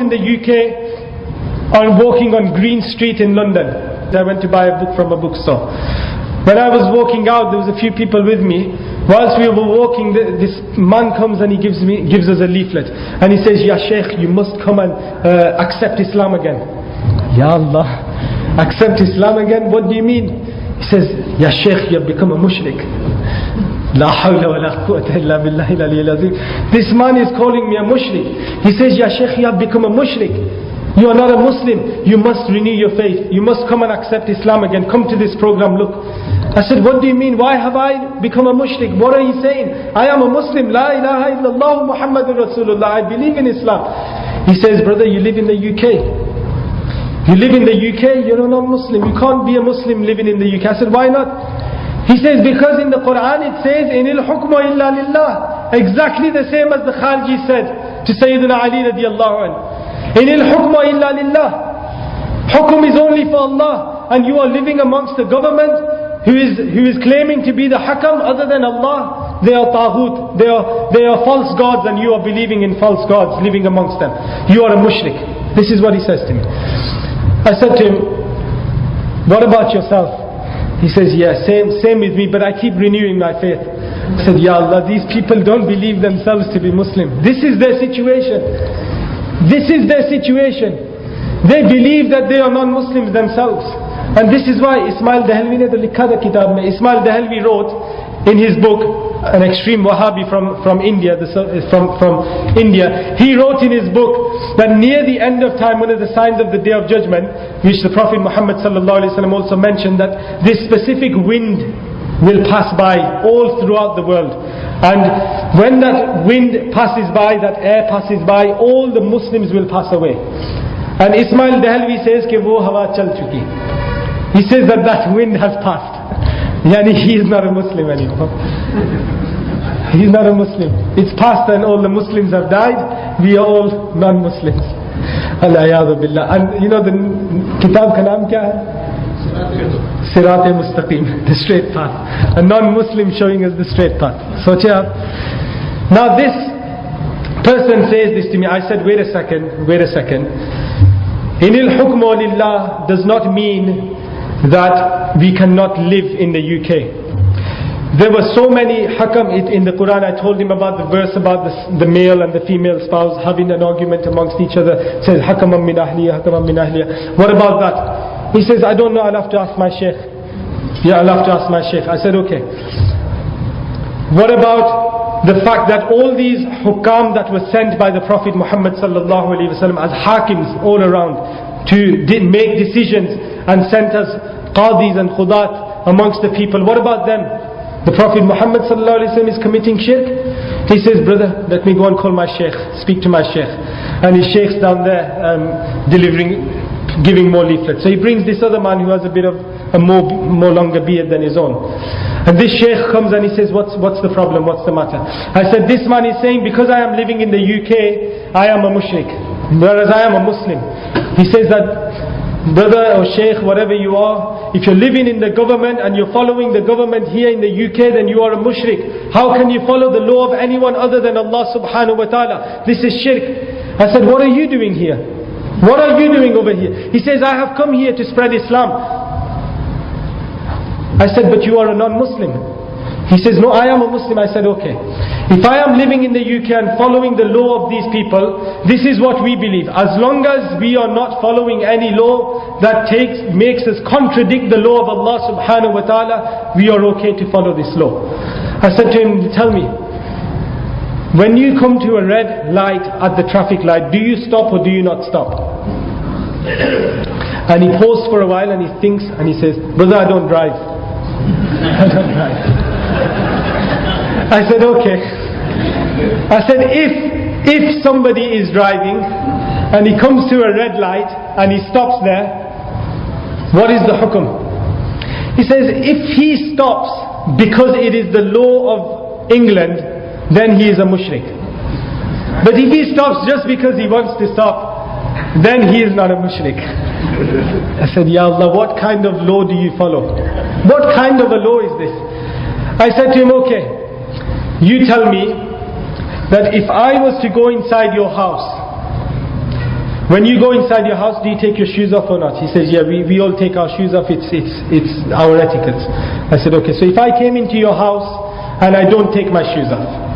in the UK, I'm walking on Green Street in London. I went to buy a book from a bookstore. When I was walking out, there was a few people with me. Whilst we were walking, this man comes and he gives us a leaflet. And he says, Ya Sheykh, you must come and accept Islam again. Ya Allah, accept Islam again? What do you mean? He says, Ya Sheykh, you have become a mushrik. La hawla wa la quwwata illa billahi al-aliyyil azim. This man is calling me a mushrik. He says, Ya Sheykh, you have become a mushrik. You are not a Muslim. You must renew your faith. You must come and accept Islam again. Come to this program, look. I said, what do you mean? Why have I become a mushrik? What are you saying? I am a Muslim. La ilaha illallah Muhammadur Rasulullah. I believe in Islam. He says, brother, you live in the UK. You live in the UK, you're a non-Muslim. You can't be a Muslim living in the UK. I said, why not? He says, because in the Quran it says, Inil hukmu illa lillah. Exactly the same as the Kharji said to Sayyidina Ali radiallahu anhu. Inil hukmu illa lillah. Hukum is only for Allah. And you are living amongst the government who is claiming to be the hakam other than Allah. They are taghut. They are false gods, and you are believing in false gods, living amongst them. You are a mushrik. This is what he says to me. I said to him, what about yourself? He says, yeah, same with me, but I keep renewing my faith. I said, Ya Allah, these people don't believe themselves to be Muslim. This is their situation. This is their situation. They believe that they are non-Muslims themselves. And this is why Ismail Dahelvi ne to likha tha kitab mein. Ismail Dahelvi wrote in his book, an extreme Wahhabi from India, from India, he wrote in his book that near the end of time, one of the signs of the Day of Judgment, which the Prophet Muhammad sallallahu alaihi wasallam also mentioned, that this specific wind will pass by all throughout the world. And when that wind passes by, that air passes by, all the Muslims will pass away. And Ismail Dahelvi says कि वो हवा चल चुकी. He says that wind has passed. Yani he is not a Muslim anymore. He is not a Muslim. It's past and all the Muslims have died. We are all non-Muslims. Al-ayadu billah. And you know the kitab ka naam kya hai? Sirat-e-Mustaqim, the straight path. A non-Muslim showing us the straight path. Soche aap. Now this person says this to me. I said, wait a second. Inil hukmu lillah does not mean that we cannot live in the UK. There were so many hakam in the Quran. I told him about the verse about the male and the female spouse having an argument amongst each other. It says hakamam min ahliya, hakamam min ahliya. What about that? He says, I don't know, I'll have to ask my Sheykh. Yeah, I'll have to ask my Sheikh. I said, okay. What about the fact that all these hukam that were sent by the Prophet Muhammad sallallahu alaihi wasallam as hakims all around to make decisions and sent us qadis and khudat amongst the people, what about them? The Prophet Muhammad sallallahu alaihi wasallam is committing shirk. He says, brother, let me go and call my Sheikh, speak to my Sheikh. And his Sheikh's down there giving more leaflets. So he brings this other man who has a bit of a more longer beard than his own. And this Sheikh comes and he says, what's the problem, what's the matter? I said, this man is saying, because I am living in the UK, I am a mushrik, whereas I am a Muslim. He says that, brother or Sheikh, whatever you are, if you're living in the government and you're following the government here in the UK, then you are a mushrik. How can you follow the law of anyone other than Allah subhanahu wa ta'ala? This is shirk. I said, what are you doing here? What are you doing over here? He says, I have come here to spread Islam. I said, but you are a non-Muslim. He says, no, I am a Muslim. I said, okay. If I am living in the UK and following the law of these people, this is what we believe. As long as we are not following any law that makes us contradict the law of Allah subhanahu wa ta'ala, we are okay to follow this law. I said to him, tell me, when you come to a red light at the traffic light, do you stop or do you not stop? And he paused for a while and he thinks and he says, brother, I don't drive. I don't drive. I said, okay. I said, if somebody is driving and he comes to a red light and he stops there, what is the hukum? He says, if he stops because it is the law of England, then he is a mushrik. But if he stops just because he wants to stop, then he is not a mushrik. I said, Ya Allah, what kind of law do you follow? What kind of a law is this? I said to him, okay, you tell me that if I was to go inside your house when you go inside your house, do you take your shoes off or not? He says, yeah, we all take our shoes off, it's our etiquette. I said, okay, so if I came into your house and I don't take my shoes off,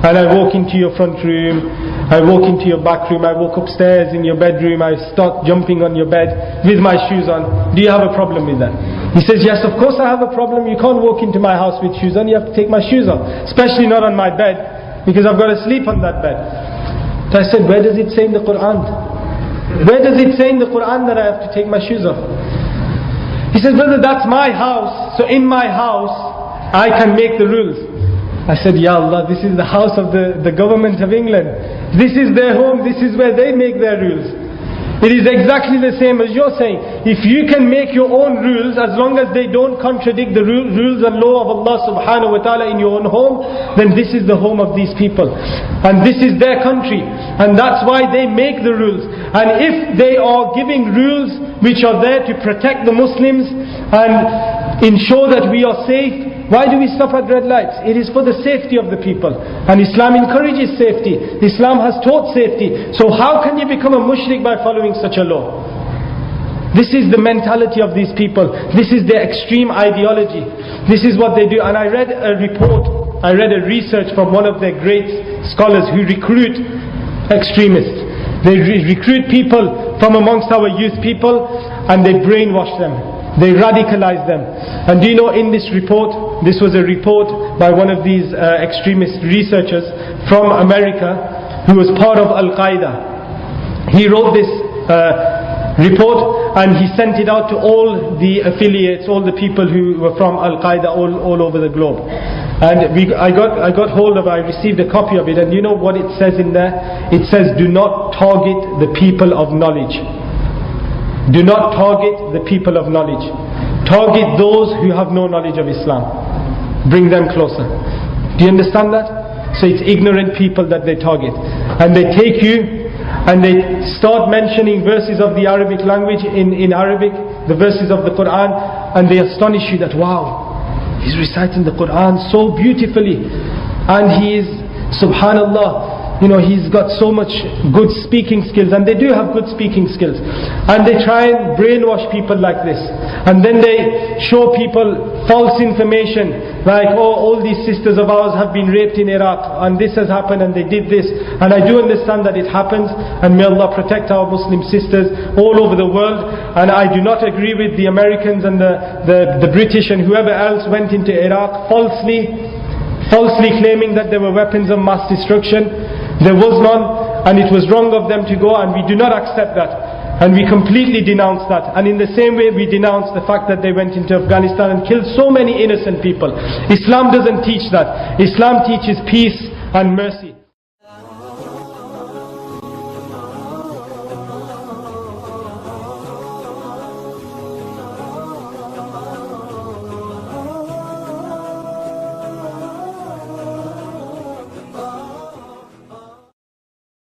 and I walk into your front room, I walk into your back room, I walk upstairs in your bedroom, I start jumping on your bed with my shoes on, do you have a problem with that? He says, yes, of course I have a problem. You can't walk into my house with shoes on, you have to take my shoes off, especially not on my bed, because I've got to sleep on that bed. So I said, where does it say in the Quran? Where does it say in the Quran that I have to take my shoes off? He says, brother, that's my house, so in my house I can make the rules. I said, Ya Allah, this is the house of the government of England. This is their home, this is where they make their rules. It is exactly the same as you're saying. If you can make your own rules, as long as they don't contradict the rules and law of Allah subhanahu wa ta'ala in your own home, then this is the home of these people. And this is their country. And that's why they make the rules. And if they are giving rules which are there to protect the Muslims and ensure that we are safe, why do we stop at red lights? It is for the safety of the people. And Islam encourages safety. Islam has taught safety. So how can you become a mushrik by following such a law? This is the mentality of these people. This is their extreme ideology. This is what they do. And I read a report, I read a research from one of their great scholars who recruit extremists. They recruit people from amongst our youth people and they brainwash them. They radicalize them. And do you know, in this report, this was a report by one of these extremist researchers from America who was part of Al-Qaeda. He wrote this report and he sent it out to all the affiliates, all the people who were from Al-Qaeda all over the globe. And I received a copy of it, and you know what it says in there? It says, do not target the people of knowledge. Do not target the people of knowledge. Target those who have no knowledge of Islam. Bring them closer. Do you understand that? So it's ignorant people that they target. And they take you and they start mentioning verses of the Arabic language in Arabic, the verses of the Quran, and they astonish you that, wow, he's reciting the Quran so beautifully. And he is, subhanallah, you know, he's got so much good speaking skills, and they do have good speaking skills. And they try and brainwash people like this. And then they show people false information, like, oh, all these sisters of ours have been raped in Iraq, and this has happened, and they did this. And I do understand that it happens, and may Allah protect our Muslim sisters all over the world. And I do not agree with the Americans and the British and whoever else went into Iraq falsely claiming that there were weapons of mass destruction. There was none, and it was wrong of them to go, and we do not accept that. And we completely denounce that. And in the same way we denounce the fact that they went into Afghanistan and killed so many innocent people. Islam doesn't teach that. Islam teaches peace and mercy.